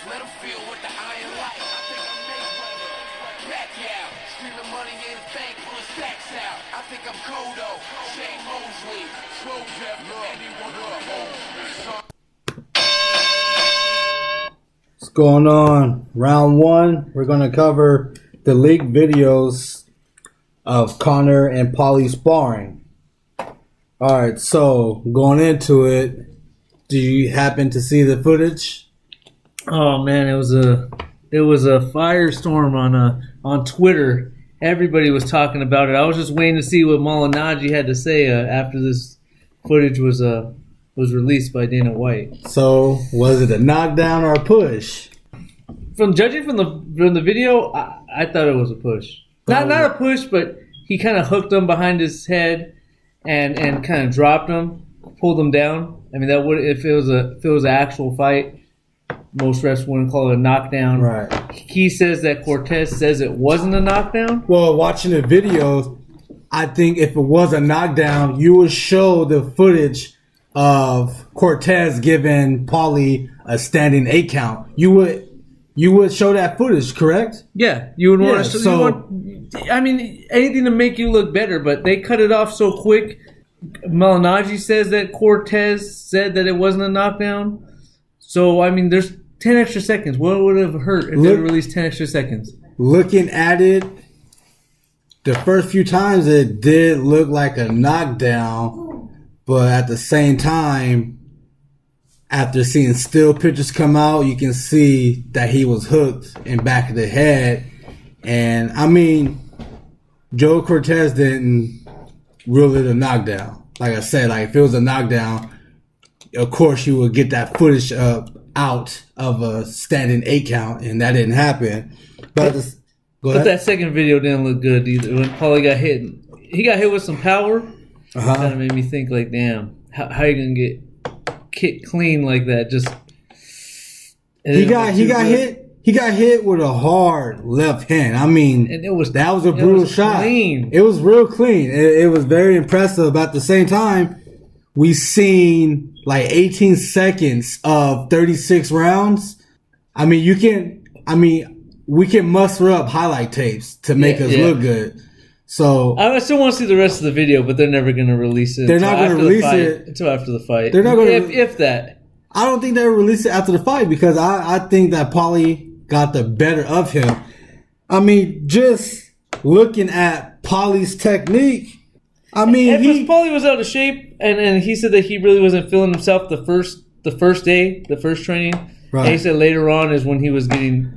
Let him feel what the iron like. I think I'm Mayweather. Back out. Screaming money in the bank, pulling stacks out. I think I'm Cotto. Shane Mosley. Slow Jeff. Anyone who holds me. What's going on? Round one. We're going to cover the leaked videos of Conor and Paulie sparring. Alright, so going into it, do you happen to see the footage? Oh man, it was a firestorm on Twitter. Everybody was talking about it. I was just waiting to see what Malignaggi had to say after this footage was released by Dana White. So was it a knockdown or a push? From judging from the video, I thought it was a push. Not a push, but he kind of hooked him behind his head and kind of dropped him, pulled him down. I mean, that would if it was an actual fight. Most refs wouldn't call it a knockdown. Right. He says that Cortez says it wasn't a knockdown. Well, watching the videos, I think if it was a knockdown, you would show the footage of Cortez giving Paulie a standing 8 count. You would show that footage, correct? Yeah, you would want to. I mean, anything to make you look better, but they cut it off so quick. Malignaggi says that Cortez said that it wasn't a knockdown. So, I mean, there's 10 extra seconds. What would have hurt if they released 10 extra seconds? Looking at it, the first few times it did look like a knockdown, but at the same time, after seeing still pictures come out, you can see that he was hooked in back of the head. And, I mean, Joe Cortez didn't rule it a knockdown. Like I said, like if it was a knockdown, of course, you would get that footage out of a standing 8 count, and that didn't happen. But that second video didn't look good either. When Paulie got hit, he got hit with some power. Kind of made me think, like, damn, how are you gonna get kicked clean like that? Just he got hit with a hard left hand. I mean, and that was a brutal shot. Clean. It was real clean. It was very impressive. But at the same time, we seen like 18 seconds of 36 rounds. I mean, we can muster up highlight tapes to make us look good. So I still want to see the rest of the video, but they're never going to release it. They're not going to release it until after the fight. They're not going to, if that. I don't think they'll release it after the fight because I think that Paulie got the better of him. I mean, just looking at Paulie's technique. I mean, Paulie was out of shape, and he said that he really wasn't feeling himself the first day, the first training. Right. And he said later on is when he was getting,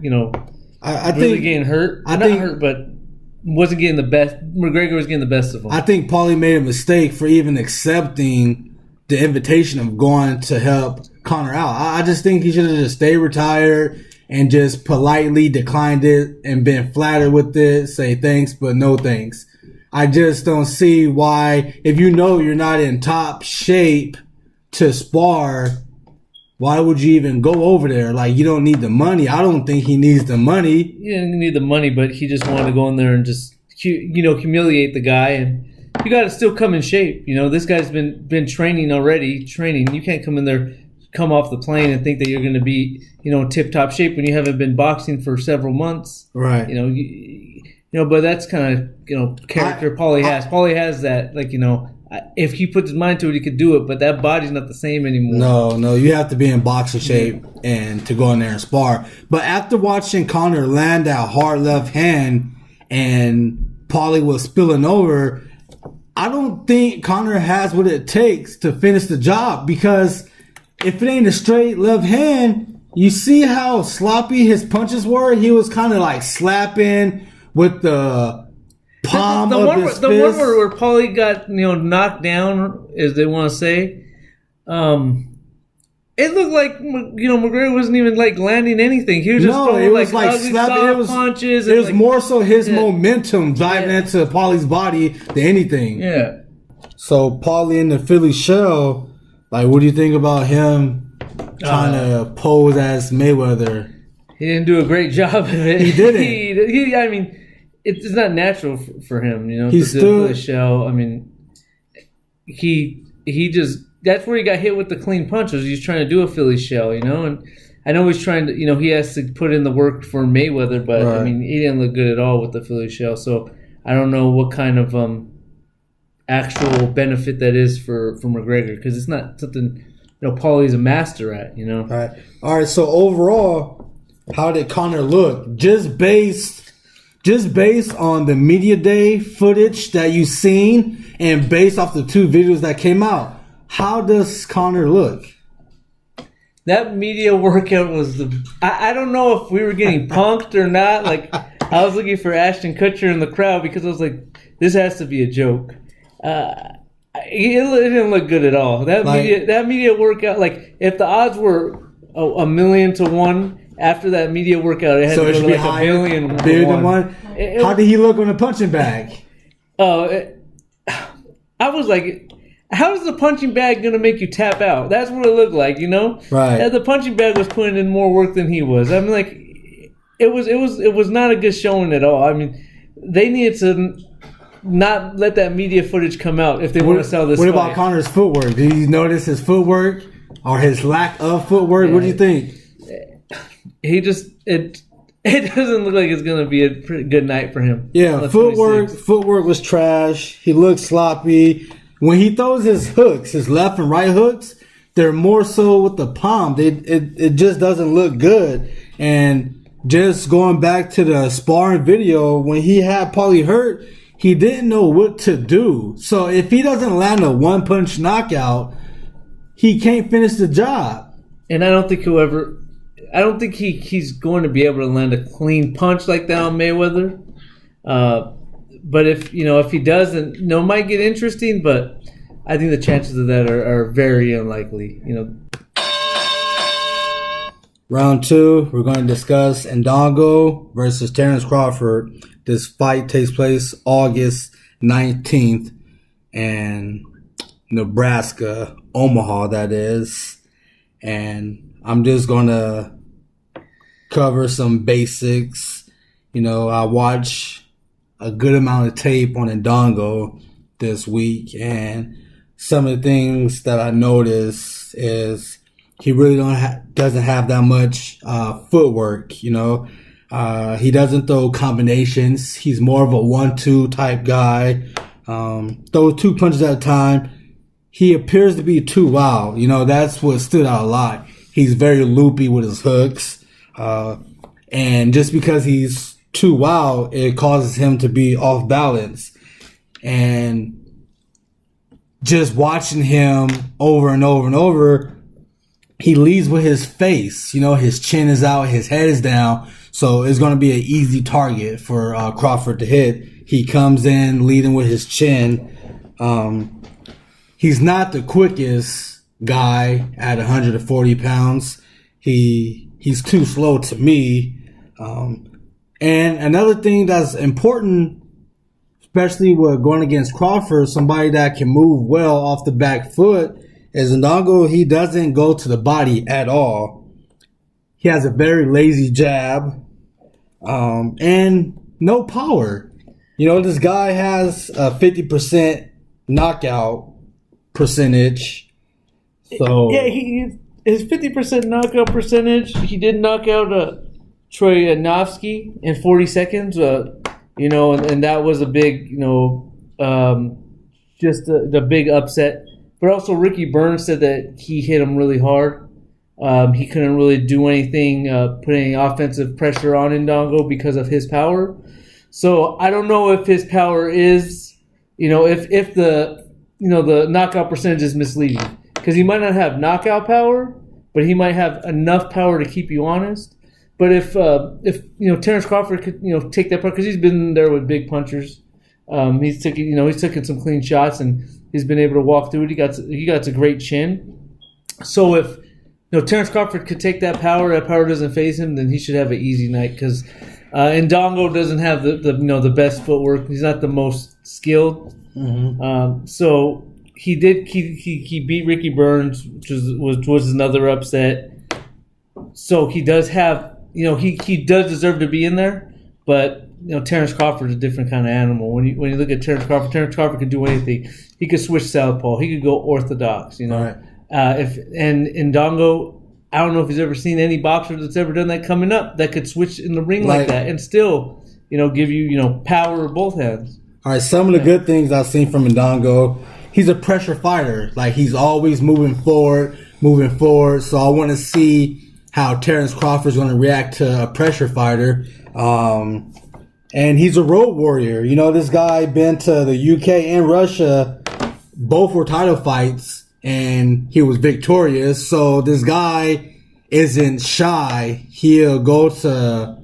I really think, getting hurt. Not hurt, but wasn't getting the best. McGregor was getting the best of him. I think Paulie made a mistake for even accepting the invitation of going to help Conor out. I just think he should have just stayed retired and just politely declined it and been flattered with it, say thanks, but no thanks. I just don't see why, if you know you're not in top shape to spar, why would you even go over there? Like, you don't need the money. I don't think he needs the money. He didn't need the money, but he just wanted to go in there and just, humiliate the guy. And you got to still come in shape. This guy's been training already. You can't come in there, come off the plane and think that you're going to be, tip-top shape when you haven't been boxing for several months. Right. But that's kind of, character Paulie has. Paulie has that, if he puts his mind to it, he could do it, but that body's not the same anymore. No, you have to be in boxing shape and to go in there and spar. But after watching Conor land that hard left hand and Paulie was spilling over, I don't think Conor has what it takes to finish the job because if it ain't a straight left hand, you see how sloppy his punches were? He was kind of like slapping with the palm of his fist. The one where Paulie got knocked down, as they want to say, it looked like McGregor wasn't even landing anything. He was just throwing ugly punches. It was more so his momentum driving into Paulie's body than anything. Yeah. So Paulie in the Philly shell, what do you think about him trying to pose as Mayweather? He didn't do a great job of it. He didn't. I mean, it's not natural for him, you know. He's to still the shell. I mean, he just that's where he got hit with the clean punches. He's trying to do a Philly shell, you know, and I know he's trying to, you know, he has to put in the work for Mayweather, but right. I mean, he didn't look good at all with the Philly shell. So I don't know what kind of actual benefit that is for McGregor, because it's not something, you know, Paulie's a master at, you know. All right. So overall, how did Conor look? Just based on the media day footage that you've seen, and based off the 2 videos that came out, how does Conor look? That media workout was I don't know if we were getting punked or not. Like, I was looking for Ashton Kutcher in the crowd because I was like, this has to be a joke. It didn't look good at all. That media workout, like, if the odds were 1,000,000 to 1 after that media workout, it had to go to like higher, 1,000,000 to bigger 1. than 1. How did he look on the punching bag? I was like, how is the punching bag going to make you tap out? That's what it looked like, you know? Right. And the punching bag was putting in more work than he was. I mean, like, it was not a good showing at all. I mean, they needed to not let that media footage come out if they want to sell this. What fight. about Conor's footwork? Did you notice his footwork or his lack of footwork? Yeah. What do you think? He just it doesn't look like it's going to be a pretty good night for him. Yeah, footwork was trash. He looked sloppy. When he throws his hooks, his left and right hooks, they're more so with the palm. It just doesn't look good. And just going back to the sparring video, when he had Paulie hurt, he didn't know what to do. So if he doesn't land a 1-punch knockout, he can't finish the job. And I don't think he's going to be able to land a clean punch like that on Mayweather. But if he doesn't, it might get interesting, but I think the chances of that are very unlikely, you know. Round 2, we're going to discuss Indongo versus Terrance Crawford. This fight takes place August 19th in Nebraska, Omaha, that is. And I'm just going to cover some basics. You know, I watch a good amount of tape on Indongo this week, and some of the things that I noticed is he really doesn't have that much footwork, you know. He doesn't throw combinations. He's more of a 1-2 type guy. Throws 2 punches at a time. He appears to be too wild. You know, that's what stood out a lot. He's very loopy with his hooks. And just because he's too wild, it causes him to be off balance. And just watching him over and over and over, he leads with his face. You know, his chin is out, his head is down. So it's going to be an easy target for Crawford to hit. He comes in leading with his chin. He's not the quickest guy at 140 pounds. He's too slow to me. And another thing that's important, especially with going against Crawford, somebody that can move well off the back foot, is Indongo. He doesn't go to the body at all. He has a very lazy jab, and no power. You know, this guy has a 50% knockout percentage. So yeah, his 50% knockout percentage. He did knock out Troy Nofsky in 40 seconds. You know, and that was a big, you know, just the big upset. But also Ricky Burns said that he hit him really hard. He couldn't really do anything, put any offensive pressure on Indongo because of his power. So I don't know if his power is, you know, if the, you know, the knockout percentage is misleading, because he might not have knockout power, but he might have enough power to keep you honest. But if you know, Terrance Crawford could, you know, take that part, because he's been there with big punchers, he's taken some clean shots, and he's been able to walk through it. He got a great chin. So if, you know, Terrance Crawford could take that power doesn't phase him, then he should have an easy night, because Indongo doesn't have the best footwork. He's not the most skilled. Mm-hmm. So he beat Ricky Burns, which was another upset. So he does have, you know, he does deserve to be in there. But Terrance Crawford is a different kind of animal. When you look at Terrance Crawford can do anything. He could switch southpaw. He could go orthodox. Right. And Indongo, I don't know if he's ever seen any boxer that's ever done that coming up that could switch in the ring like that and still give you power with both hands. All right, some of the good things I've seen from Indongo, he's a pressure fighter. Like, he's always moving forward. So I want to see how Terrance Crawford's going to react to a pressure fighter. And he's a road warrior. This guy been to the UK and Russia. Both were title fights, and he was victorious. So this guy isn't shy. He'll go to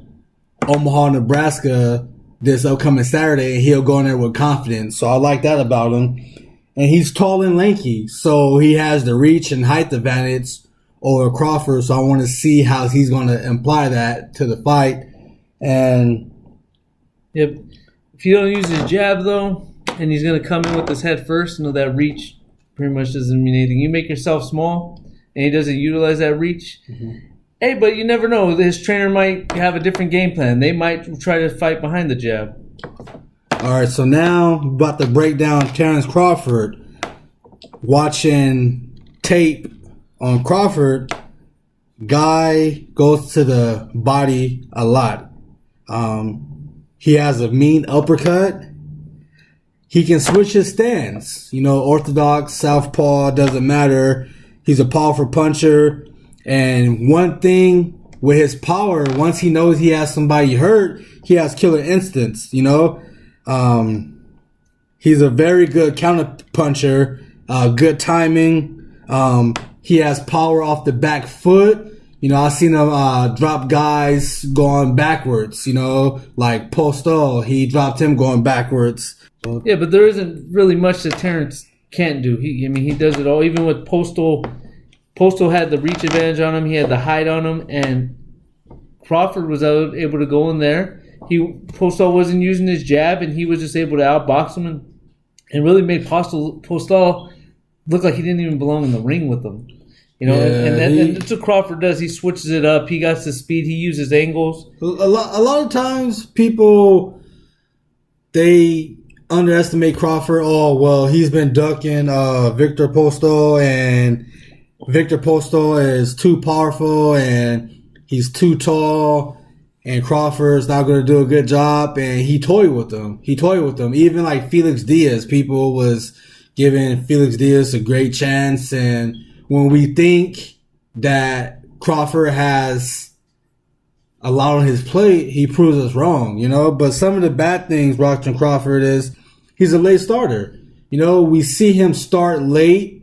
Omaha, Nebraska this upcoming Saturday, and he'll go in there with confidence. So I like that about him. And he's tall and lanky, so he has the reach and height advantage over Crawford. So I want to see how he's going to apply that to the fight. And if you don't use his jab, though, and he's going to come in with his head first, that reach pretty much doesn't mean anything. You make yourself small, and he doesn't utilize that reach. Mm-hmm. Hey, but you never know. His trainer might have a different game plan. They might try to fight behind the jab. All right, so now we're about to break down Terrance Crawford. Watching tape on Crawford, guy goes to the body a lot. He has a mean uppercut. He can switch his stance. Orthodox, southpaw, doesn't matter. He's a powerful puncher. And one thing with his power, once he knows he has somebody hurt, he has killer instincts, He's a very good counter puncher, good timing. He has power off the back foot. I've seen him drop guys going backwards, like Postal. He dropped him going backwards. Yeah, but there isn't really much that Terrance can't do. He does it all. Even with Postal had the reach advantage on him. He had the height on him, and Crawford was able to go in there. Postal wasn't using his jab, and he was just able to outbox him and really made Postal look like he didn't even belong in the ring with him. And that's what Crawford does. He switches it up. He got the speed. He uses angles. A lot of times people, they underestimate Crawford. Oh, well, he's been ducking Victor Postal, and Victor Postal is too powerful and he's too tall, and Crawford's not going to do a good job, and he toyed with them. Even like Felix Diaz, people was giving Felix Diaz a great chance, and when we think that Crawford has a lot on his plate, he proves us wrong, But some of the bad things watching Crawford is he's a late starter. We see him start late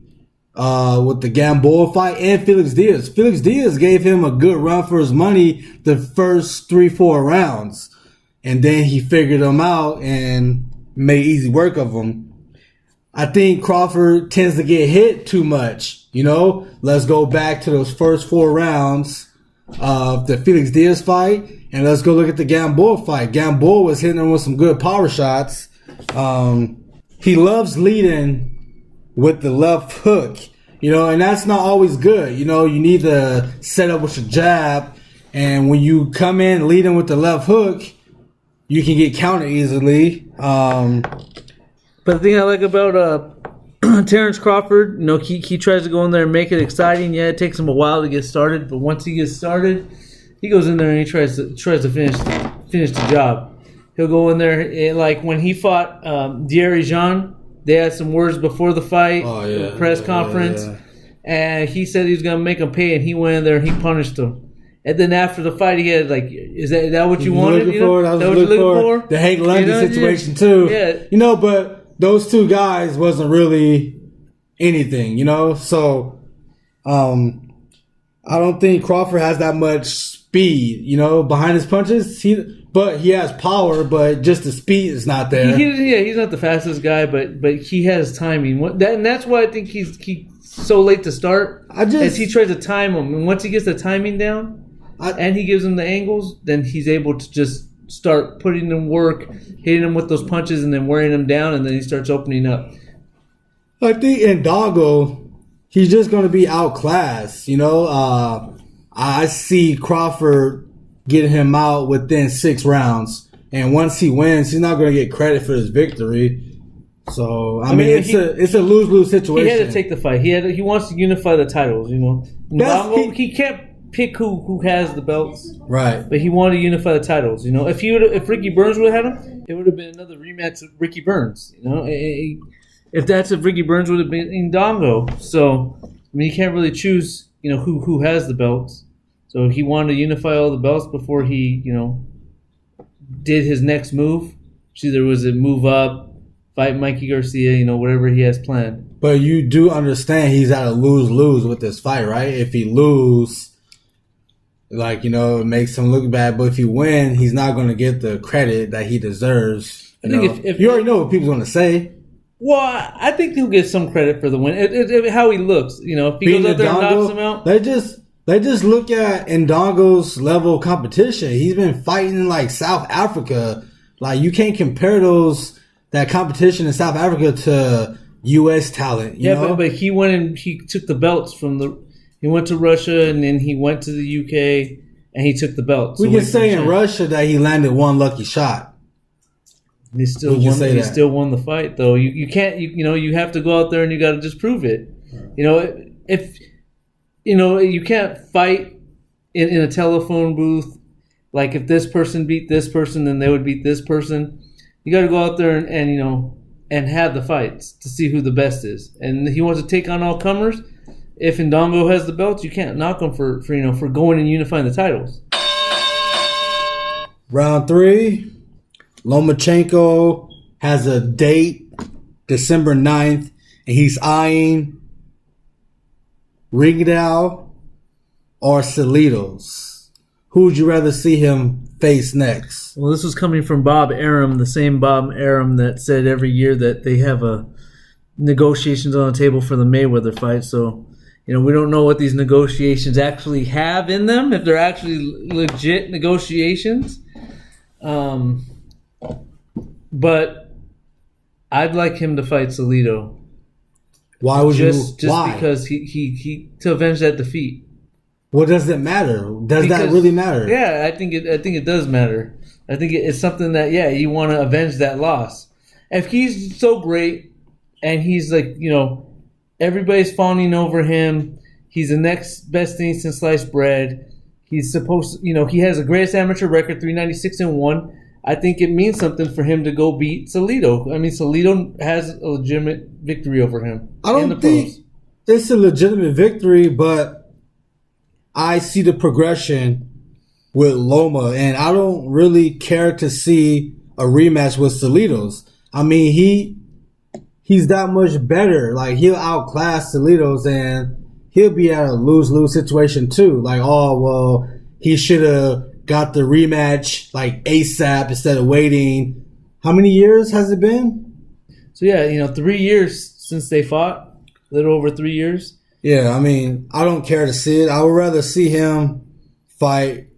with the Gamboa fight and Felix Diaz. Felix Diaz gave him a good run for his money the first 3-4 rounds. And then he figured him out and made easy work of him. I think Crawford tends to get hit too much. Let's go back to those first 4 rounds of the Felix Diaz fight, and let's go look at the Gamboa fight. Gamboa was hitting him with some good power shots. He loves leading with the left hook, and that's not always good. You need to set up with your jab, and when you come in leading with the left hook, you can get countered easily. But the thing I like about Terrance Crawford, he tries to go in there and make it exciting. Yeah, it takes him a while to get started, but once he gets started, he goes in there and he tries to finish the job. He'll go in there, and like when he fought Thierry Jean, they had some words before the fight, press conference, and he said he was going to make him pay, and he went in there and he punished him. And then after the fight, he had like, is that what you wanted? That was what you looking for? The Hank Lundy situation too. Yeah. But those two guys wasn't really anything, So I don't think Crawford has that much speed, behind his punches. But he has power, but just the speed is not there. He's not the fastest guy, but he has timing. And that's why I think he's so late to start. As he tries to time him, and once he gets the timing down, and he gives him the angles, then he's able to just start putting in work, hitting him with those punches, and then wearing him down, and then he starts opening up. I think Indongo, he's just going to be outclassed. I see Crawford getting him out within 6 rounds. and once he wins, he's not going to get credit for his victory. So I mean, it's a lose-lose situation. He had to take the fight. He wants to unify the titles. You know, Indongo, he can't pick who has the belts, right? But he wanted to unify the titles. You know, if Ricky Burns would have had him, it would have been another rematch with Ricky Burns. You know, if Ricky Burns would have been Indongo. So I mean, you can't really choose. You know who has the belts. So he wanted to unify all the belts before he did his next move. Either was it move up, fight Mikey Garcia, whatever he has planned. But you do understand he's at a lose-lose with this fight, right? If he lose, it makes him look bad. But if he win, he's not going to get the credit that he deserves. I think if you already know what people's going to say. Well, I think he'll get some credit for the win. How he looks, if he goes out there and knocks him out. They just look at Indongo's level of competition. He's been fighting in like South Africa. Like you can't compare that competition in South Africa to U.S. talent. You know? But he went and he took the belts he went to Russia and then he went to the UK and he took the belts. We can say in Russia that he landed one lucky shot. He still won the fight though. You can't you have to go out there and you got to just prove it. If you can't fight in a telephone booth. Like if this person beat this person, then they would beat this person. You got to go out there and have the fights to see who the best is. And he wants to take on all comers. If Indongo has the belts, you can't knock him for going and unifying the titles. Round 3, Lomachenko has a date, December 9th, and he's eyeing Rigdal or Salidos. Who would you rather see him face next? Well, this was coming from Bob Arum, the same Bob Arum that said every year that they have negotiations on the table for the Mayweather fight. So, we don't know what these negotiations actually have in them, if they're actually legit negotiations. But I'd like him to fight Salido. Why would just because he to avenge that defeat. What does it matter? That really matter? Yeah, I think it does matter. I think it's something that you want to avenge that loss. If he's so great and he's like everybody's fawning over him, he's the next best thing since sliced bread. He's supposed to, he has the greatest amateur record, 396-1. I think it means something for him to go beat Salido. I mean, Salido has a legitimate victory over him. I don't think it's a legitimate victory, but I see the progression with Loma, and I don't really care to see a rematch with Salidos. I mean, he's that much better. Like, he'll outclass Salidos, and he'll be at a lose-lose situation too. Like, he should have got the rematch like ASAP instead of waiting. How many years has it been? So 3 years since they fought. A little over 3 years. Yeah, I mean, I don't care to see it. I would rather see him fight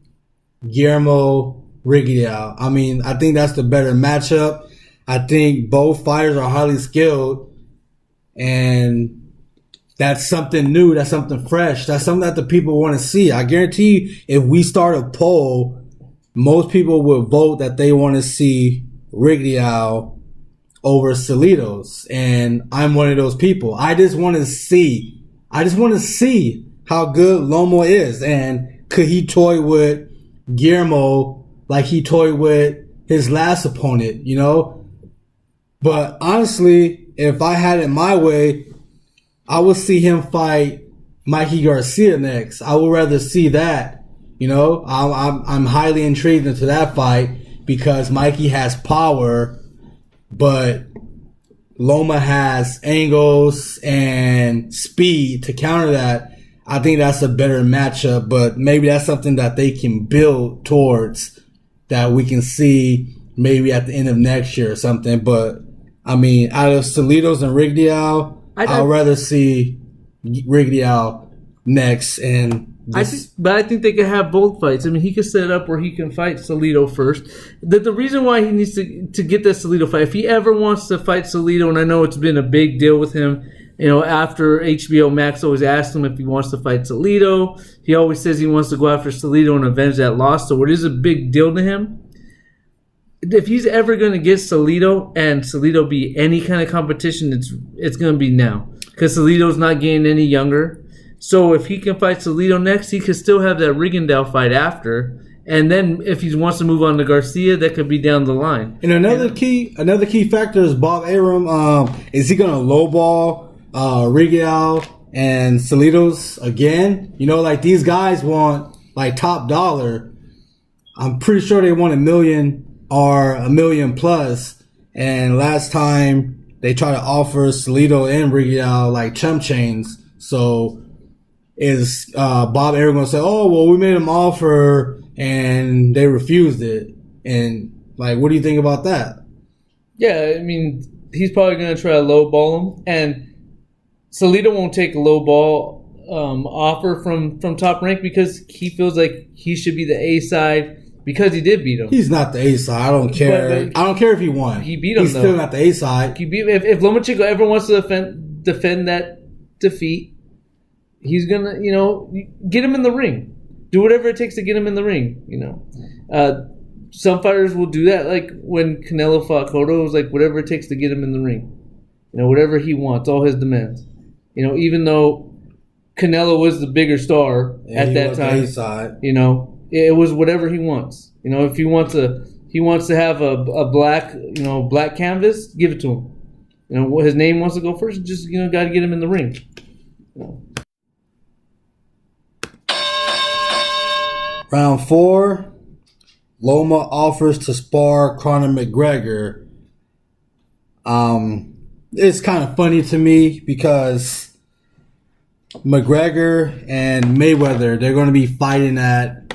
Guillermo Rigdal. I mean, I think that's the better matchup. I think both fighters are highly skilled, and that's something new. That's something fresh. That's something that the people want to see. I guarantee you, if we start a poll, most people will vote that they want to see Rigdal over Salidos, and I'm one of those people. I just want to see how good Lomo is, and could he toy with Guillermo like he toyed with his last opponent, But honestly, if I had it my way, I would see him fight Mikey Garcia next. I would rather see that, I'm highly intrigued into that fight because Mikey has power, but Loma has angles and speed to counter that. I think that's a better matchup, but maybe that's something that they can build towards that we can see maybe at the end of next year or something. But, I mean, out of Salidos and Rigdal, I'd rather see Rigdal next. I think they could have both fights. I mean, he could set it up where he can fight Salido first. The reason why he needs to get that Salido fight, if he ever wants to fight Salido, and I know it's been a big deal with him, after HBO Max always asked him if he wants to fight Salido. He always says he wants to go after Salido and avenge that loss, so it is a big deal to him. if he's ever going to get Salido and Salido be any kind of competition, it's going to be now. Because Salido's not getting any younger. So if he can fight Salido next, he could still have that Rigondeaux fight after. And then if he wants to move on to Garcia, that could be down the line. And another key factor is Bob Arum. Is he going to lowball Rigondeaux and Salido's again? You know, like these guys want like top dollar. I'm pretty sure they want $1 million or $1 million plus. And last time they tried to offer Salido and Rigondeaux like chump chains. So is Bob Arum going to say, oh, well, we made them offer and they refused it? And like, what do you think about that? Yeah, I mean, he's probably going to try to lowball him. And Salido won't take a lowball offer from Top Rank because he feels like he should be the A side because he did beat him. He's not the A side. I don't care. I don't care if he won. He beat him. He's still not the A side. He beat him. If Lomachenko ever wants to defend that defeat, he's gonna, get him in the ring. Do whatever it takes to get him in the ring. Some fighters will do that. Like when Canelo fought Cotto, it was like whatever it takes to get him in the ring. Whatever he wants, all his demands. Even though Canelo was the bigger star at that time, it was whatever he wants. If he wants to have a black canvas, give it to him. His name wants to go first, just got to get him in the ring. Round 4, Loma offers to spar Conor McGregor. It's kind of funny to me because McGregor and Mayweather, they're going to be fighting at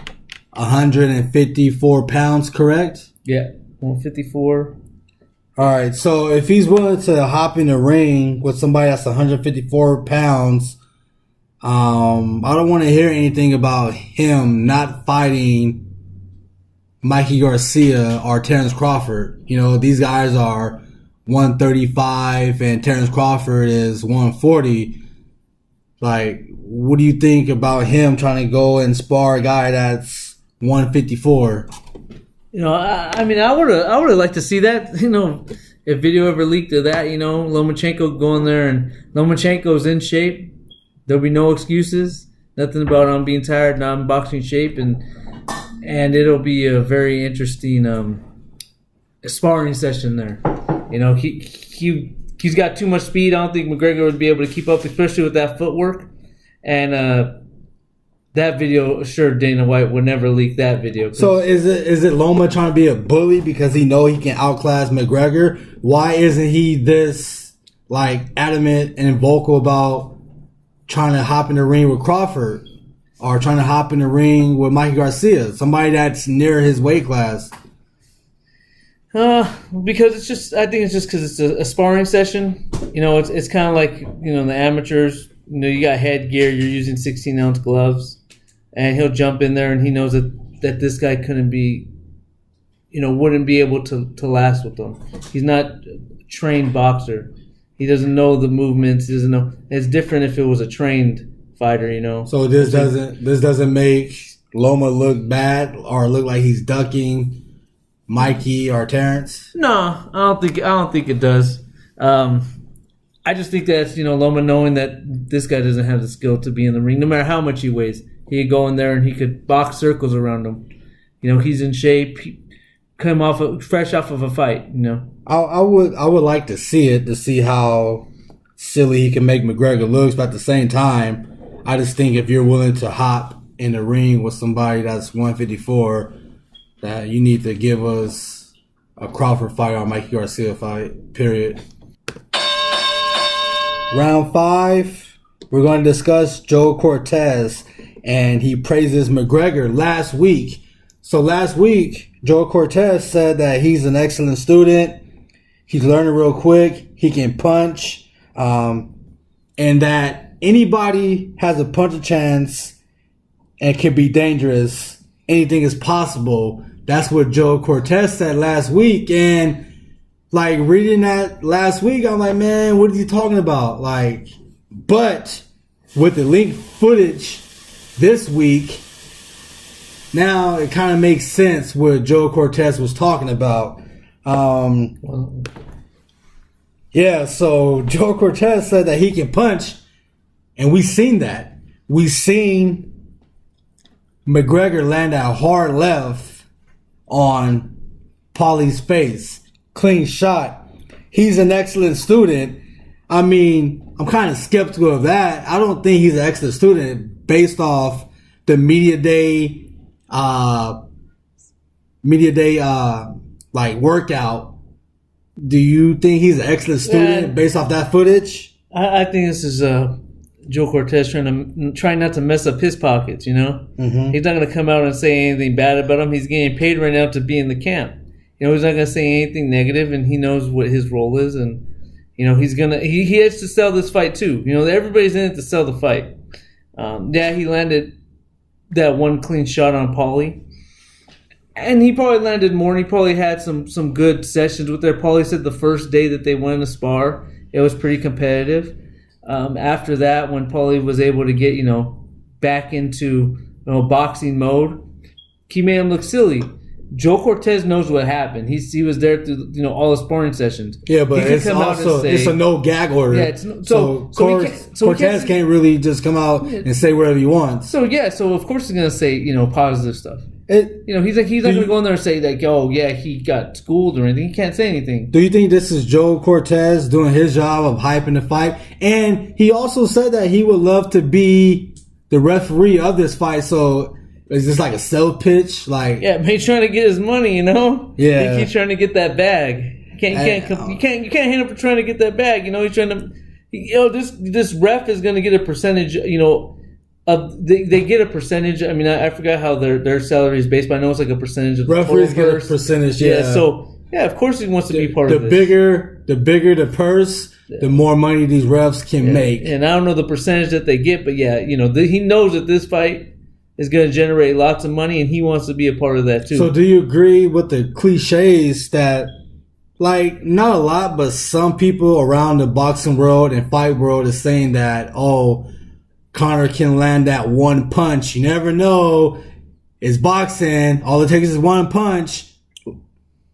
154 pounds, correct? Yeah, 154. All right, so if he's willing to hop in the ring with somebody that's 154 pounds, I don't want to hear anything about him not fighting Mikey Garcia or Terrance Crawford. These guys are 135 and Terrance Crawford is 140. Like, what do you think about him trying to go and spar a guy that's 154? I would have liked to see that. If video ever leaked of that, Lomachenko going there and Lomachenko's in shape. There'll be no excuses. Nothing about I'm being tired, not in boxing shape, and it'll be a very interesting sparring session there. He's got too much speed. I don't think McGregor would be able to keep up, especially with that footwork. And that video, sure, Dana White would never leak that video. So is it Loma trying to be a bully because he know he can outclass McGregor? Why isn't he this adamant and vocal about trying to hop in the ring with Crawford or trying to hop in the ring with Mikey Garcia, somebody that's near his weight class? Because I think it's just because it's a sparring session. It's kind of like, the amateurs, you got headgear, you're using 16-ounce gloves, and he'll jump in there and he knows that this guy wouldn't be able to last with him. He's not a trained boxer. He doesn't know the movements. He doesn't know. It's different if it was a trained fighter, So this doesn't make Loma look bad or look like he's ducking Mikey or Terrance? No, I don't think it does. I just think that's Loma knowing that this guy doesn't have the skill to be in the ring, no matter how much he weighs. He could go in there and he could box circles around him. He's in shape. Fresh off of a fight. I would like to see it to see how silly he can make McGregor look, but at the same time, I just think if you're willing to hop in the ring with somebody that's 154, that you need to give us a Crawford fight or a Mikey Garcia fight, period. Round 5, we're going to discuss Joe Cortez, and he praises McGregor last week. So last week, Joe Cortez said that he's an excellent student, he's learning real quick, he can punch, and that anybody has a punch chance and can be dangerous. Anything is possible. That's what Joe Cortez said last week. And reading that last week, I'm like, man, what is he talking about? But with the leaked footage this week, now it kind of makes sense what Joe Cortez was talking about. Yeah, so Joe Cortez said that he can punch, and we seen that. We seen McGregor land that hard left on Paulie's face. Clean shot. He's an excellent student. I mean, I'm kind of skeptical of that. I don't think he's an excellent student based off the media day like workout. Do you think he's an excellent student based off that footage? I think this is Joe Cortez trying not to mess up his pockets. You know, he's not going to come out and say anything bad about him. He's getting paid right now to be in the camp. You know, he's not going to say anything negative, and he knows what his role is, and you know he has to sell this fight too. You know, everybody's in it to sell the fight. He landed that one clean shot on Paulie. And he probably landed more, and he probably had some good sessions with there. Paulie said the first day that they went to spar, it was pretty competitive. After that, when Paulie was able to get, back into boxing mode, he made him look silly. Joe Cortez knows what happened. He was there through all the sparring sessions. Yeah, but it's also it's a no gag order. Yeah, so Cortez can't really just come out and say whatever he wants. So of course he's gonna say positive stuff. He's not gonna go in there and say like, oh yeah, he got schooled or anything. He can't say anything. Do you think this is Joe Cortez doing his job of hyping the fight? And he also said that he would love to be the referee of this fight. So is this like a sell pitch? Like, yeah, but he's trying to get his money. Yeah, he keeps trying to get that bag. You can't hit him for trying to get that bag. He's trying to. This ref is going to get a percentage. They get a percentage. I mean, I forgot how their salary is based, but I know it's like a percentage of the referees total get a percentage. Yeah. So of course he wants to be part of this. The bigger the purse, the more money these refs can make. And I don't know the percentage that they get, but he knows that this fight is going to generate lots of money, and he wants to be a part of that too. So do you agree with the cliches that, like, not a lot, but some people around the boxing world and fight world is saying that, oh, Conor can land that one punch. You never know. It's boxing. All it takes is one punch.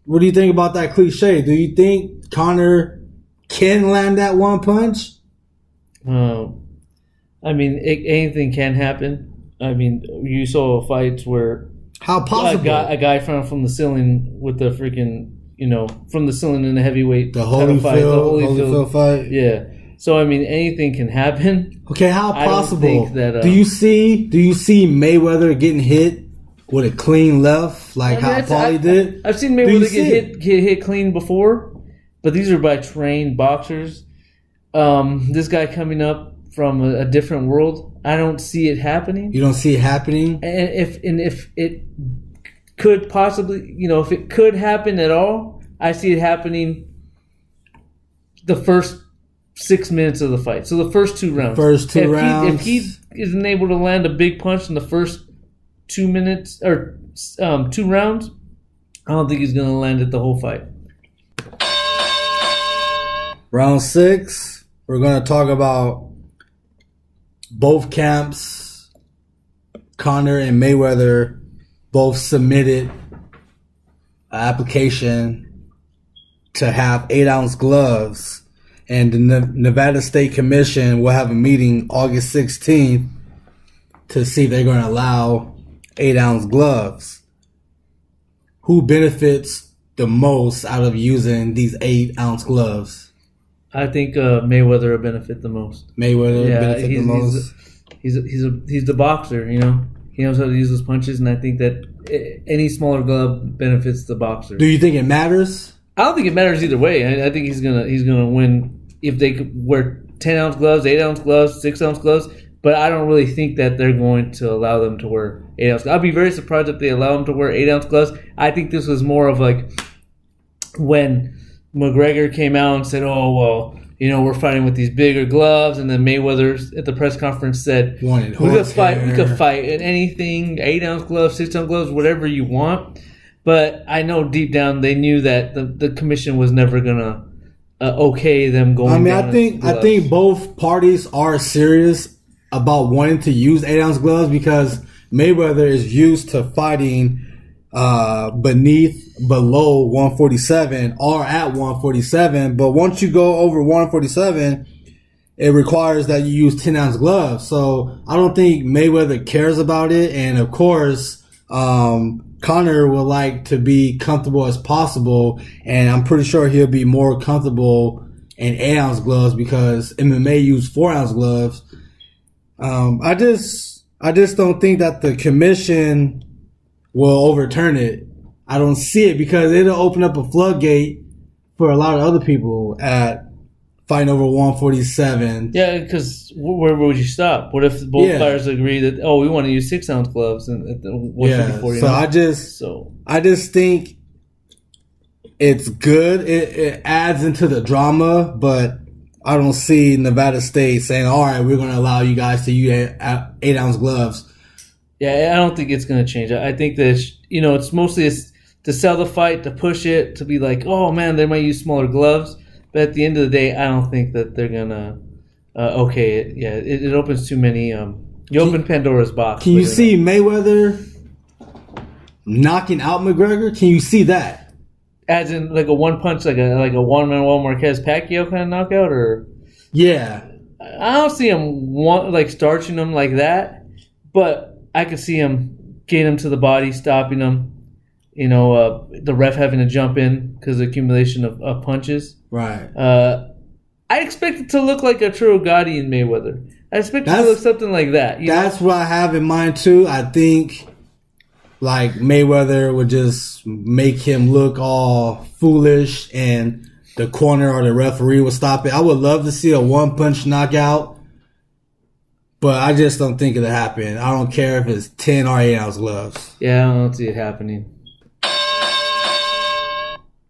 What do you think about that cliche? Do you think Conor can land that one punch? I mean, anything can happen. I mean, you saw fights where how possible a guy from the ceiling with the freaking from the ceiling in the heavyweight the Holyfield fight. Yeah. So I mean, anything can happen. Okay, how possible? I don't think that, do you see Mayweather getting hit with a clean left like how Paulie did? I've seen Mayweather get hit clean before, but these are by trained boxers. This guy coming up from a different world, I don't see it happening. You don't see it happening? And if it could possibly, if it could happen at all, I see it happening the first 6 minutes of the fight. So the first 2 rounds. If he isn't able to land a big punch in the first 2 minutes or 2 rounds, I don't think he's going to land it the whole fight. Round 6, we're going to talk about both camps. Conor and Mayweather both submitted an application to have 8-ounce gloves. And the Nevada State Commission will have a meeting August 16th to see if they're going to allow 8-ounce gloves. Who benefits the most out of using these 8-ounce gloves? I think Mayweather will benefit the most. Benefit the most. He's the boxer. He knows how to use those punches, and I think that any smaller glove benefits the boxer. Do you think it matters? I don't think it matters either way. I think he's gonna win if they could wear 10-ounce gloves, 8-ounce gloves, 6-ounce gloves. But I don't really think that they're going to allow them to wear 8-ounce gloves. I'd be very surprised if they allow them to wear 8-ounce gloves. I think this was more of like when McGregor came out and said, oh, well, we're fighting with these bigger gloves. And then Mayweather at the press conference said, we could fight at anything, 8-ounce gloves, 6-ounce gloves, whatever you want. But I know deep down they knew that the commission was never going to okay them going. I mean, I think both parties are serious about wanting to use 8-ounce gloves because Mayweather is used to fighting below 147 or at 147. But once you go over 147, it requires that you use 10-ounce gloves. So I don't think Mayweather cares about it. And of course, Conor would like to be comfortable as possible. And I'm pretty sure he'll be more comfortable in 8-ounce gloves because MMA use 4-ounce gloves. I just don't think that the commission will overturn it. I don't see it because it'll open up a floodgate for a lot of other people at fighting over 147. Yeah, because where would you stop? What if both fighters agree that we want to use 6-ounce gloves and at the 154? So I just think it's good. It adds into the drama, but I don't see Nevada State saying, "All right, we're going to allow you guys to use 8-ounce gloves." Yeah, I don't think it's going to change. I think that it's mostly to sell the fight, to push it, to be like, "Oh man, they might use smaller gloves." But at the end of the day, I don't think that they're gonna okay it. Yeah, it opens too many. You open Pandora's box. Can you see Mayweather knocking out McGregor? Can you see that? As in like a one punch, like a Juan Manuel Marquez Pacquiao kind of knockout, or yeah, I don't see him starching him like that, but I could see him getting him to the body, stopping him. The ref having to jump in because of the accumulation of punches. Right. I expect it to look like a true Gotti and Mayweather. I expect it to look something like that. That's what I have in mind too. I think like Mayweather would just make him look all foolish and the corner or the referee would stop it. I would love to see a one-punch knockout, but I just don't think it'll happen. I don't care if it's 10 or 8-ounce gloves. Yeah, I don't see it happening.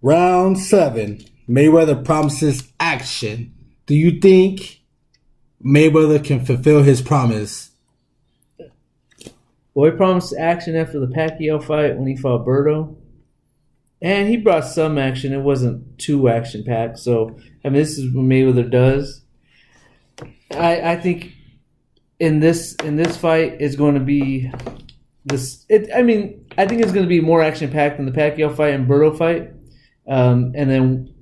Round 7. Mayweather promises action. Do you think Mayweather can fulfill his promise? Well, he promised action after the Pacquiao fight when he fought Berto. And he brought some action. It wasn't too action-packed. So, this is what Mayweather does. I think in this fight it's going to be this. I think it's going to be more action-packed than the Pacquiao fight and Berto fight. And then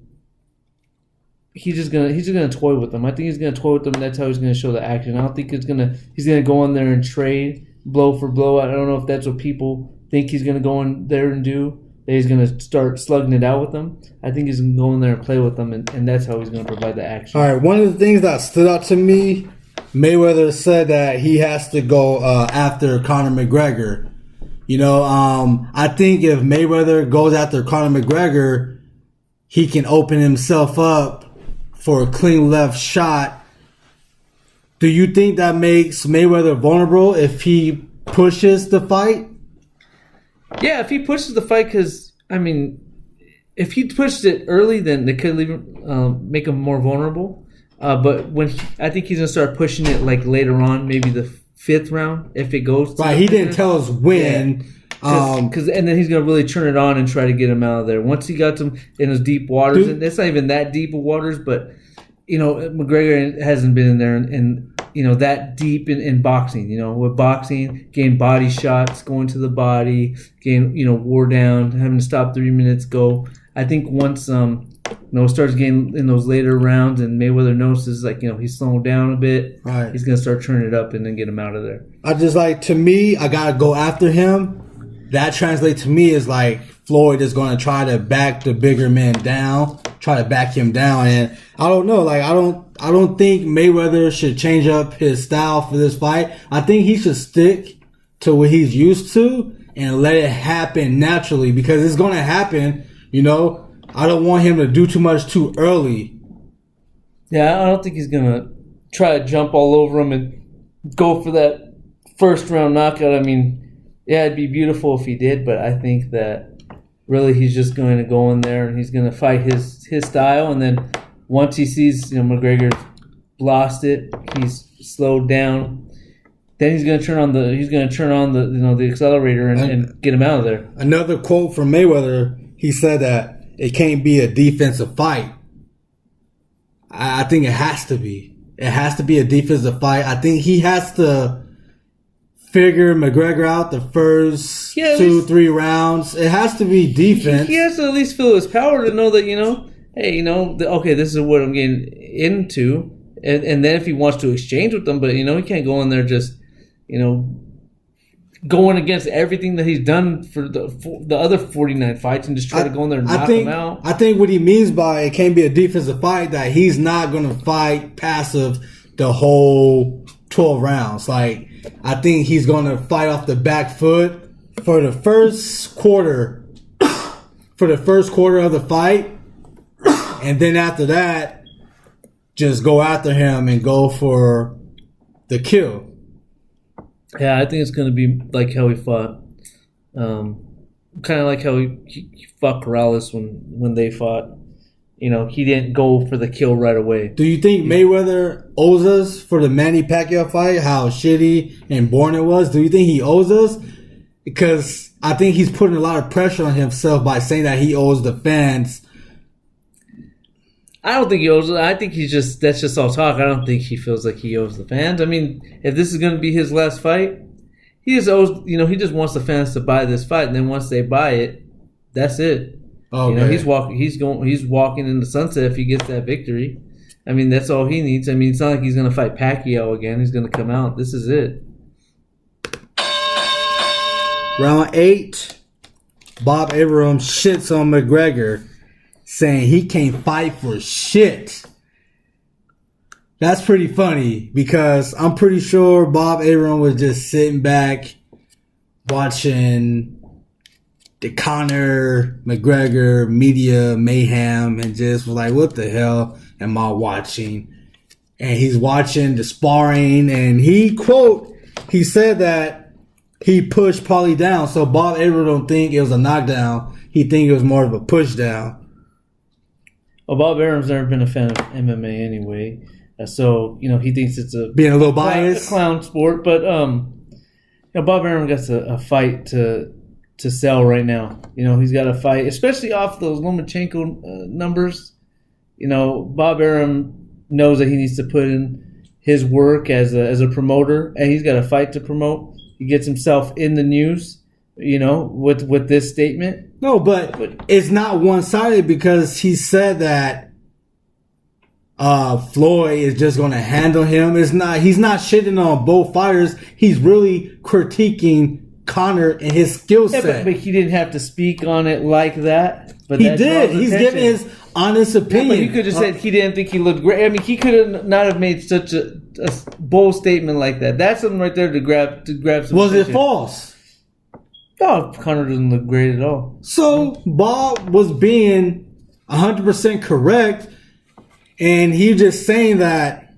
he's just gonna toy with them. I think he's gonna toy with them, and that's how he's gonna show the action. I don't think he's gonna go in there and trade blow for blow. I don't know if that's what people think he's gonna go in there and do. That he's gonna start slugging it out with them. I think he's gonna go in there and play with them, and that's how he's gonna provide the action. All right. One of the things that stood out to me, Mayweather said that he has to go after Conor McGregor. I think if Mayweather goes after Conor McGregor, he can open himself up for a clean left shot. Do you think that makes Mayweather vulnerable if he pushes the fight? Yeah, if he pushes the fight, because, if he pushed it early, then it could make him more vulnerable. But I think he's going to start pushing it like later on, maybe the 5th round, if it goes to right, he didn't tell us when. Yeah. And then he's gonna really turn it on and try to get him out of there. Once he got him in those deep waters, and it's not even that deep of waters, but McGregor hasn't been in there and that deep in boxing. With boxing, getting body shots, going to the body, getting wore down, having to stop 3 minutes, go. I think once starts getting in those later rounds and Mayweather notices he's slowing down a bit, right, he's gonna start turning it up and then get him out of there. To me, I gotta go after him. That translates to me as like Floyd is going to try to back the bigger man down, try to back him down, and I don't know. I don't think Mayweather should change up his style for this fight. I think he should stick to what he's used to and let it happen naturally because it's going to happen. I don't want him to do too much too early. Yeah, I don't think he's going to try to jump all over him and go for that first round knockout. Yeah, it'd be beautiful if he did, but I think that really he's just going to go in there and he's going to fight his style, and then once he sees McGregor's lost it, he's slowed down, then he's going to turn on the accelerator and get him out of there. Another quote from Mayweather, he said that it can't be a defensive fight. I think it has to be. It has to be a defensive fight. I think he has to figure McGregor out the first Yeah, at 2-3 rounds. It has to be defense. He has to at least feel his power to know that, hey, okay, this is what I'm getting into. And then if he wants to exchange with them, but, he can't go in there just, going against everything that he's done for the other 49 fights and just try to go in there and knock him out. I think what he means by it can't be a defensive fight, that he's not going to fight passive the whole 12 rounds. Like, I think he's going to fight off the back foot for the first quarter, of the fight. And then after that, just go after him and go for the kill. Yeah, I think it's going to be like how he fought. Kind of like how he fought Corrales when they fought. He didn't go for the kill right away. Do you think Mayweather owes us for the Manny Pacquiao fight, how shitty and boring it was? Do you think he owes us? Because I think he's putting a lot of pressure on himself by saying that he owes the fans. I don't think he owes. I think that's just all talk. I don't think he feels like he owes the fans. I mean, if this is going to be his last fight, he just owes. He just wants the fans to buy this fight, and then once they buy it, that's it. Okay. He's walking in the sunset if he gets that victory. I mean, that's all he needs. I mean, it's not like he's going to fight Pacquiao again. He's going to come out. This is it. Round 8, Bob Arum shits on McGregor, saying he can't fight for shit. That's pretty funny because I'm pretty sure Bob Arum was just sitting back watching the Conor McGregor media mayhem and just was like, what the hell am I watching? And he's watching the sparring, and he said that he pushed Paulie down. So Bob Arum don't think it was a knockdown. He think it was more of a push down. Well, Bob Arum's never been a fan of MMA anyway, so he thinks it's being a little biased, a clown sport. But Bob Arum gets a fight to sell right now. He's got a fight, especially off those Lomachenko numbers. Bob Arum knows that he needs to put in his work as a promoter, and he's got a fight to promote. He gets himself in the news, with this statement. No, but it's not one-sided because he said that Floyd is just going to handle him. He's not shitting on both fighters. He's really critiquing Conor and his skill set. Yeah, but he didn't have to speak on it like that. But he did. He's giving his honest opinion. Yeah, but he could have said he didn't think he looked great. I mean, he could not have made such a bold statement like that. That's something right there to grab some Was attention. it false? No, Conor doesn't look great at all. So Bob was being 100% correct, and he just saying that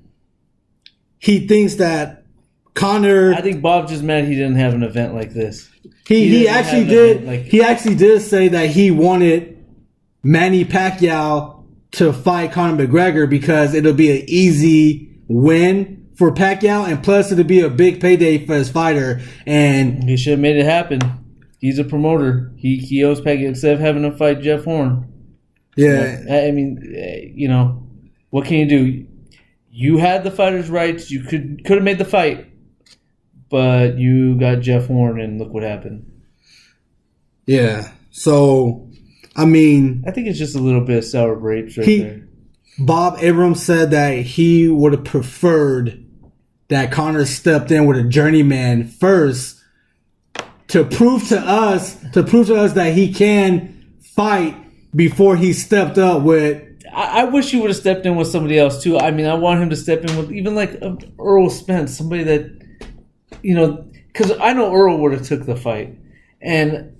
he thinks that Conor. I think Bob's just mad he didn't have an event like this. He actually did. He actually did say that he wanted Manny Pacquiao to fight Conor McGregor because it'll be an easy win for Pacquiao, and plus it'll be a big payday for his fighter. And he should have made it happen. He's a promoter. He owes Pacquiao instead of having to fight Jeff Horn. Yeah, I mean, what can you do? You had the fighter's rights. You could have made the fight, but you got Jeff Horn, and look what happened. Yeah. So, I mean, I think it's just a little bit of sour grapes there. Bob Arum said that he would have preferred that Conor stepped in with a journeyman first to prove to us that he can fight before he stepped up with. I wish he would have stepped in with somebody else too. I mean, I want him to step in with even like Earl Spence, somebody that, because I know Earl would have took the fight and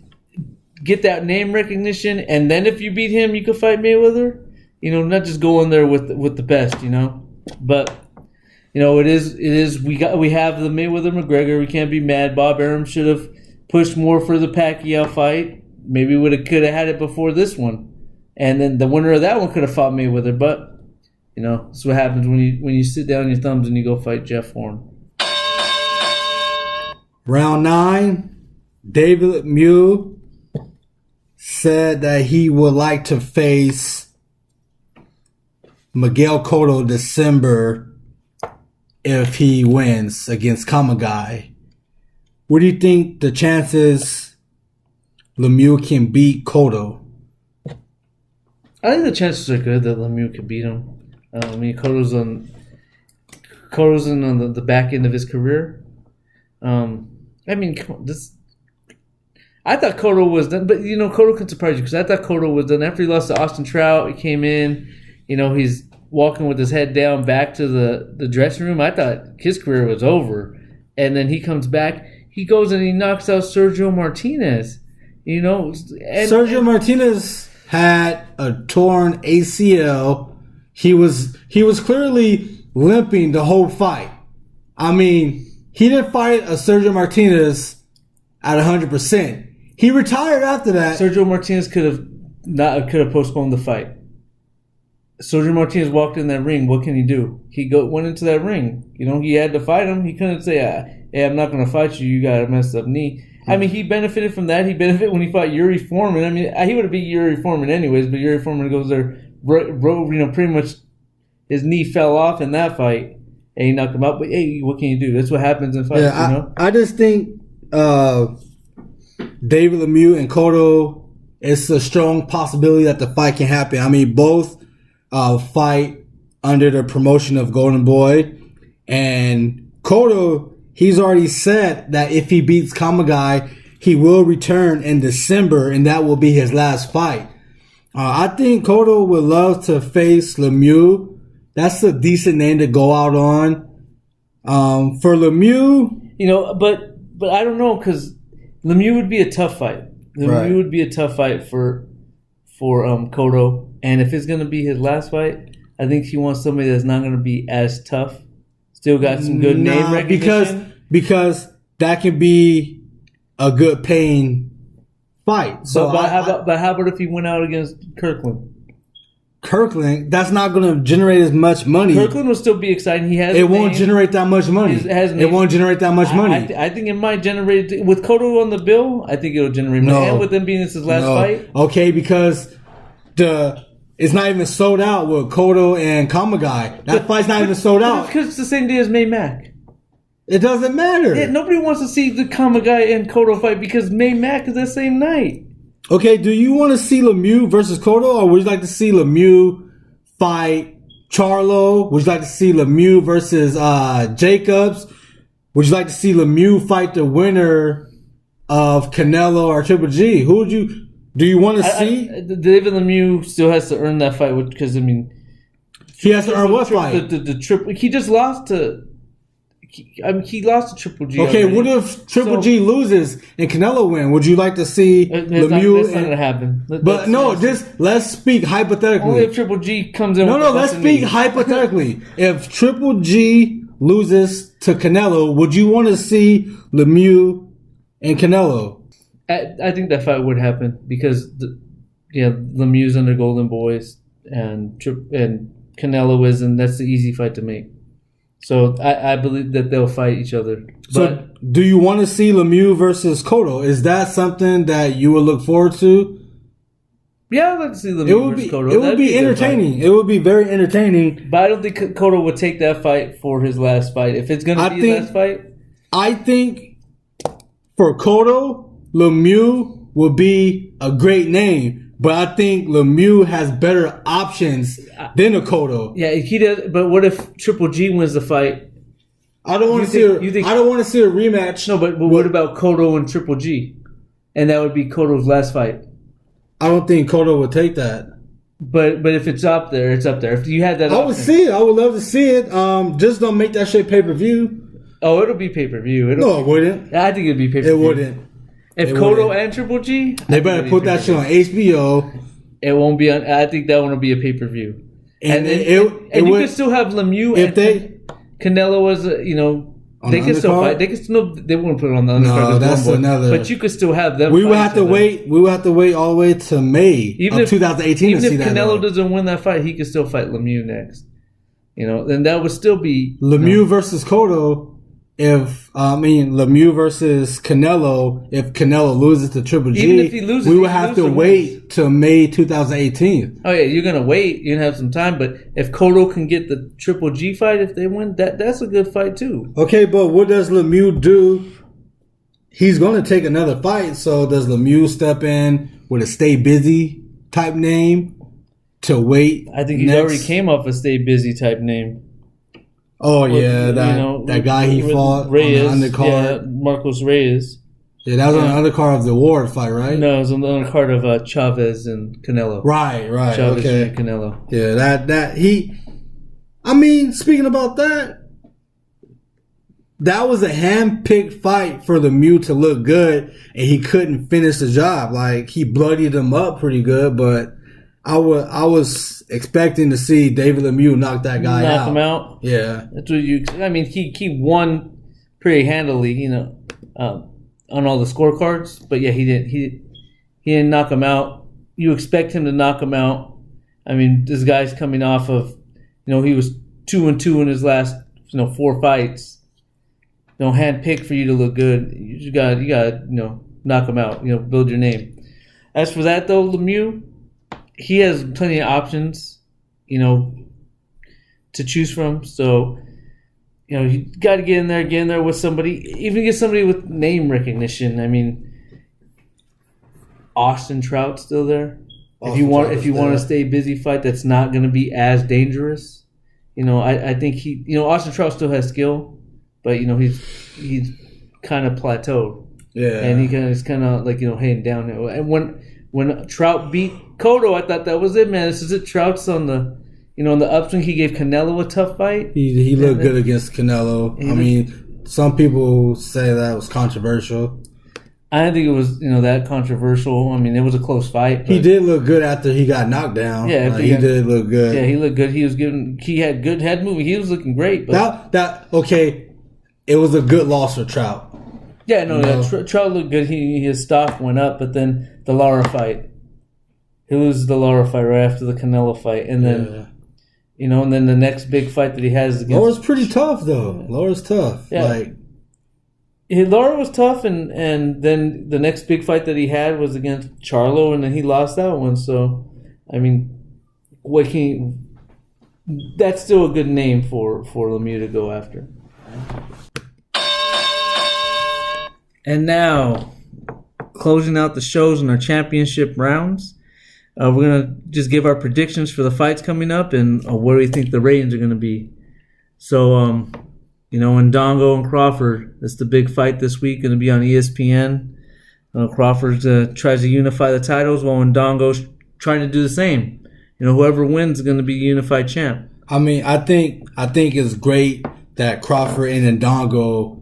get that name recognition, and then if you beat him, you could fight Mayweather. Not just go in there with the best. But it is we have the Mayweather McGregor. We can't be mad. Bob Arum should have pushed more for the Pacquiao fight. Maybe could have had it before this one, and then the winner of that one could have fought Mayweather. But that's what happens when you sit down your thumbs and you go fight Jeff Horn. Round 9, David Lemieux said that he would like to face Miguel Cotto December if he wins against Kamagai. what do you think the chances Lemieux can beat Cotto? I think the chances are good that Lemieux can beat him. I mean, Cotto's on the back end of his career. I mean, come on, I thought Cotto was done, but Cotto could surprise you because I thought Cotto was done after he lost to Austin Trout. He came in, he's walking with his head down back to the dressing room. I thought his career was over, and then he comes back. He goes and he knocks out Sergio Martinez. Sergio Martinez had a torn ACL. He was clearly limping the whole fight. I mean, he didn't fight a Sergio Martinez at 100%. He retired after that. Sergio Martinez could have postponed the fight. Sergio Martinez walked in that ring. What can he do? He went into that ring. He had to fight him. He couldn't say, "Hey, I'm not going to fight you. You got a messed up knee." I mean, he benefited from that. He benefited when he fought Yuri Foreman. I mean, he would have beat Yuri Foreman anyways, but Yuri Foreman goes there, pretty much his knee fell off in that fight, and he knocked him out. But hey, what can you do? That's what happens in fights. I just think David Lemieux and Cotto, it's a strong possibility that the fight can happen. I mean, both fight under the promotion of Golden Boy, and Cotto, he's already said that if he beats Kamagai, he will return in December, and that will be his last fight. I think Cotto would love to face Lemieux. That's a decent name to go out on. For Lemieux, but I don't know because Lemieux would be a tough fight. Lemieux would be a tough fight for Cotto, and if it's going to be his last fight, I think he wants somebody that's not going to be as tough. Still got some good name recognition. Because that can be a good paying fight. So, but how about if he went out against Kirkland? Kirkland, that's not going to generate as much money. Kirkland will still be exciting. It won't generate that much money. It won't generate that much money. I think it might generate with Cotto on the bill. I think it'll generate money, and with him being his last fight. Okay, because it's not even sold out with Cotto and Kamagai. That fight's not even sold out because it's the same day as May Mac. It doesn't matter. Yeah, nobody wants to see the Kamagai and Cotto fight because May Mac is that same night. Okay, do you want to see Lemieux versus Cotto, or would you like to see Lemieux fight Charlo? Would you like to see Lemieux versus Jacobs? Would you like to see Lemieux fight the winner of Canelo or Triple G? Who would you? Do you want to see? David Lemieux still has to earn that fight because he has to earn what fight? The triple. He just lost to. He lost to Triple G. Okay, already. What if Triple G loses and Canelo win? Would you like to see Lemieux? That's not going to happen. Let's speak hypothetically. Only if Triple G comes in. Let's speak hypothetically. If Triple G loses to Canelo, would you want to see Lemieux and Canelo? I think that fight would happen because Lemieux's under Golden Boys and Canelo is, and that's the easy fight to make. So I believe that they'll fight each other. So do you want to see Lemieux versus Cotto? Is that something that you would look forward to? Yeah, I'd like to see Lemieux versus Cotto. It would be entertaining. It would be very entertaining. But I don't think Cotto would take that fight for his last fight. If it's going to be his last fight. I think for Cotto, Lemieux will be a great name. But I think Lemieux has better options than a Cotto. Yeah, he does. But what if Triple G wins the fight? I don't want to see. I don't want to see a rematch. No, but what about Cotto and Triple G? And that would be Cotto's last fight. I don't think Cotto would take that. But if it's up there, it's up there. If you had that, I would see it. I would love to see it. Just don't make that shit pay-per-view. Oh, it'll be pay-per-view. No, it wouldn't. I think it'd be pay-per-view. It wouldn't. If Cotto and Triple G, they better put that shit on HBO. It won't be on. I think that one will be a pay per view. And you can still have Lemieux Canelo as they can still fight. They can still. They won't put it on the undercard. No, that's another. But you could still have them. We would have to wait. We would have to wait all the way to May of 2018 to see that. Even if Canelo doesn't win that fight, he could still fight Lemieux next. Then that would still be Lemieux versus Cotto. Lemieux versus Canelo, if Canelo loses to Triple G, even if he loses, we would have to wait till May 2018. Oh yeah, you're gonna wait. You're gonna have some time. But if Cotto can get the Triple G fight, if they win, that's a good fight too. Okay, but what does Lemieux do he's going to take another fight. So does Lemieux step in with a stay busy type name to wait? I think he's already came off a stay busy type name. Oh, yeah. That guy he fought Reyes, on the undercard. Yeah, Marcos Reyes. Yeah, that was on the undercard of the Ward fight, right? No, it was on the undercard of Chavez and Canelo. Right. Chavez Okay. and Canelo. Yeah, I mean, speaking about that was a hand-picked fight for Lemieux to look good, and he couldn't finish the job. Like, he bloodied him up pretty good, but I was expecting to see David Lemieux knock that guy out. Knock him out? Yeah. That's what he won pretty handily, on all the scorecards. But yeah, he didn't knock him out. You expect him to knock him out. I mean, this guy's coming off of, he was 2-2 in his last, 4 fights. Hand-picked for you to look good. You got knock him out. Build your name. As for that though, Lemieux, he has plenty of options, to choose from. So, you got to get in there with somebody, even get somebody with name recognition. I mean, Austin Trout's still there. If you want to stay busy fight, that's not going to be as dangerous. I think Austin Trout still has skill, but he's kind of plateaued. Yeah, and he's kind of like heading downhill. And when Trout beat Cotto, I thought that was it, man. This is it. Trout's on the on the upswing. He gave Canelo a tough fight. He looked good against Canelo. I mean, some people say that was controversial. I didn't think it was that controversial. I mean, it was a close fight. He did look good after he got knocked down. Yeah, he did look good. Yeah, he looked good. He had good head movement. He was looking great. But okay, it was a good loss for Trout. Yeah, Trout looked good. His stock went up, but then the Lara fight, he loses the Lara fight right after the Canelo fight, and then and then the next big fight that he has against Lara's pretty tough though. Lara's tough. Yeah. Lara was tough, and then the next big fight that he had was against Charlo, and then he lost that one. So, I mean, that's still a good name for Lemieux to go after. And now, closing out the shows in our championship rounds, we're going to just give our predictions for the fights coming up and what do we think the ratings are going to be. So, Indongo and Crawford, that's the big fight this week, going to be on ESPN. Crawford tries to unify the titles while Indongo's trying to do the same. Whoever wins is going to be unified champ. I mean, I think it's great that Crawford and Indongo,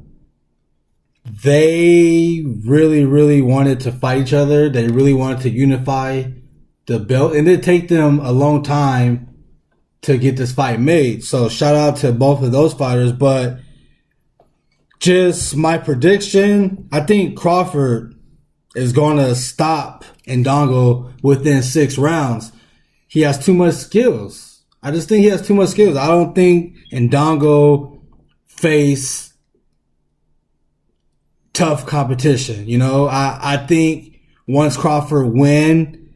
they really, really wanted to fight each other. They really wanted to unify the belt. And it take them a long time to get this fight made. So shout out to both of those fighters. But just my prediction, I think Crawford is going to stop Indongo within 6 rounds. He has too much skills. I just think he has too much skills. I don't think Indongo face tough competition. I think once Crawford win,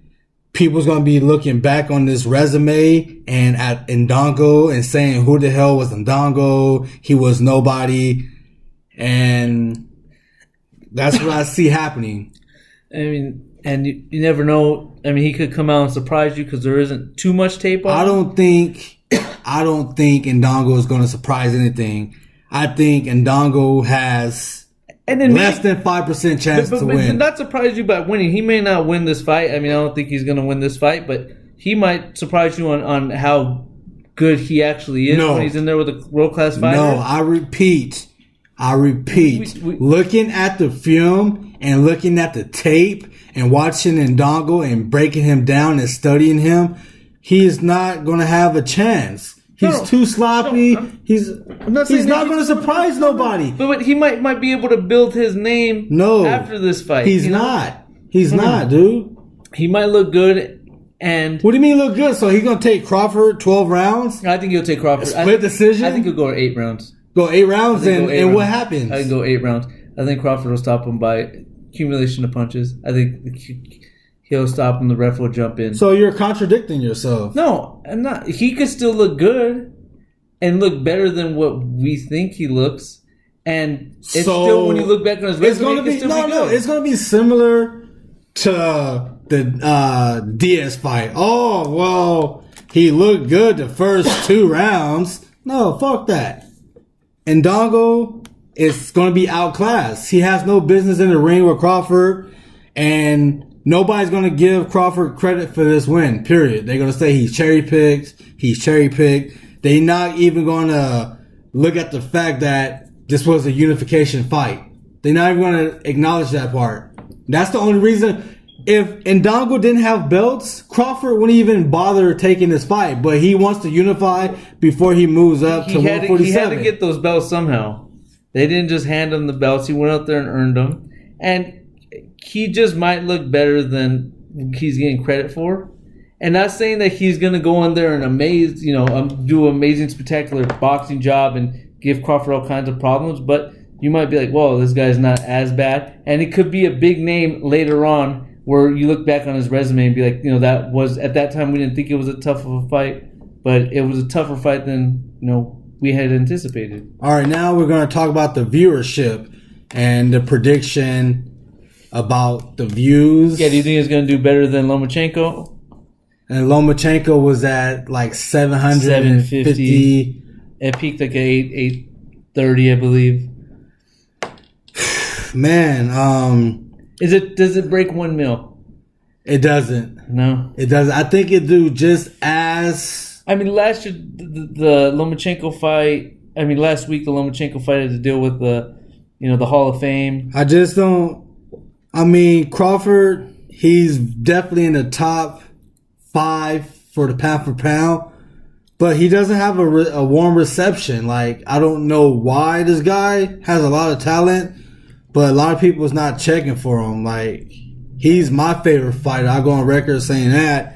people's going to be looking back on this resume and at Indongo and saying, who the hell was Indongo? He was nobody. And that's what I see happening. I mean, and you never know. I mean, he could come out and surprise you because there isn't too much tape on. I don't think Indongo is going to surprise anything. I think Indongo has less than 5% chance to win. But not surprise you by winning. He may not win this fight. I mean, I don't think he's going to win this fight, but he might surprise you on how good he actually is when he's in there with a world-class fighter. No, I repeat. Looking at the film and looking at the tape and watching Indongo and breaking him down and studying him, he is not going to have a chance. He's too sloppy. He's not going to surprise nobody. But he might be able to build his name after this fight. He's not. He's not, dude. He might look good. And what do you mean look good? So he's going to take Crawford 12 rounds? I think he'll take Crawford. Split decision? I think he'll go 8 rounds. Go 8 rounds and what happens? I think go 8 rounds. I think Crawford will stop him by accumulation of punches. I think he'll stop him. The ref will jump in. So you're contradicting yourself. No, I'm not. He could still look good and look better than what we think he looks. And it's still, when you look back on his resume, it's going to be similar to the Diaz fight. Oh, well, he looked good the first 2 rounds. No, fuck that. Indongo is going to be outclassed. He has no business in the ring with Crawford, and nobody's going to give Crawford credit for this win, period. They're going to say he's cherry-picked. They're not even going to look at the fact that this was a unification fight. They're not even going to acknowledge that part. That's the only reason. If Indongo didn't have belts, Crawford wouldn't even bother taking this fight. But he wants to unify before he moves up to 147. He had to get those belts somehow. They didn't just hand him the belts. He went out there and earned them. And he just might look better than he's getting credit for. And not saying that he's going to go in there and do an amazing, spectacular boxing job and give Crawford all kinds of problems. But you might be like, whoa, this guy's not as bad. And it could be a big name later on where you look back on his resume and be like, that was, at that time, we didn't think it was a tough of a fight. But it was a tougher fight than, we had anticipated. All right, now we're going to talk about the viewership and the prediction about the views. Yeah, do you think it's going to do better than Lomachenko? And Lomachenko was at like 750. It peaked like at 830, I believe. Man, does it break 1 mil? It doesn't. No, it doesn't. I think it do just as. I mean, last year the Lomachenko fight. I mean, last week the Lomachenko fight had to deal with the Hall of Fame. I just don't. I mean, Crawford, he's definitely in the top 5 for the pound for pound, but he doesn't have a warm reception. Like, I don't know why. This guy has a lot of talent, but a lot of people is not checking for him. Like, he's my favorite fighter. I go on record saying that.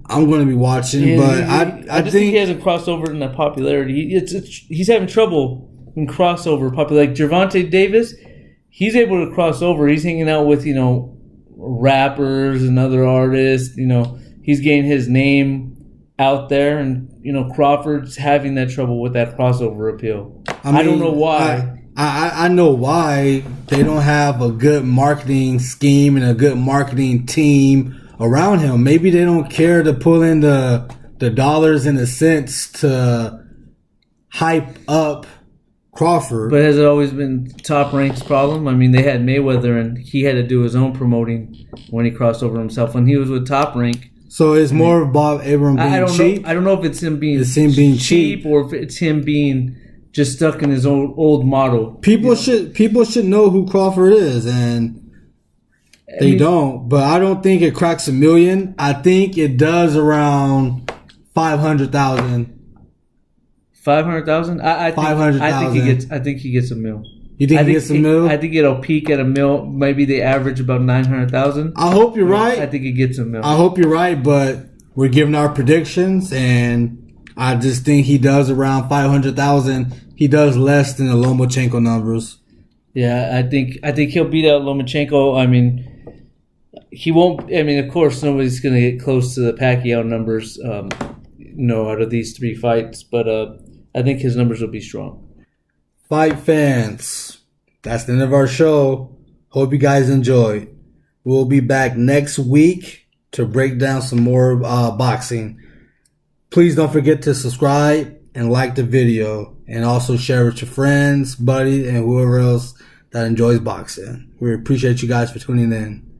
I'm going to be watching, yeah, I just think he hasn't crossed over in that popularity. He's having trouble in crossover popularity. Like Gervonta Davis, he's able to cross over. He's hanging out with rappers and other artists. He's getting his name out there, and Crawford's having that trouble with that crossover appeal. I don't know why. I know why. They don't have a good marketing scheme and a good marketing team around him. Maybe they don't care to pull in the dollars and the cents to hype up Crawford. But has it always been Top Rank's problem? I mean, they had Mayweather, and he had to do his own promoting when he crossed over himself. When he was with Top Rank. So it's more of Bob Arum being cheap? I don't know if it's him being, cheap or if it's him being just stuck in his old model. People should know who Crawford is, and they don't. But I don't think it cracks 1 million. I think it does around 500,000. 500,000? I think he gets 1 mil. You think he gets 1 mil? I think it'll peak at 1 mil. Maybe they average about 900,000. I hope you're right. I think he gets 1 mil. I hope you're right, but we're giving our predictions, and I just think he does around 500,000. He does less than the Lomachenko numbers. Yeah, I think he'll beat out Lomachenko. I mean, he won't. I mean, of course, nobody's going to get close to the Pacquiao numbers, out of these 3 fights. But I think his numbers will be strong. Fight fans, that's the end of our show. Hope you guys enjoyed. We'll be back next week to break down some more boxing. Please don't forget to subscribe and like the video, and also share with your friends, buddies, and whoever else that enjoys boxing. We appreciate you guys for tuning in.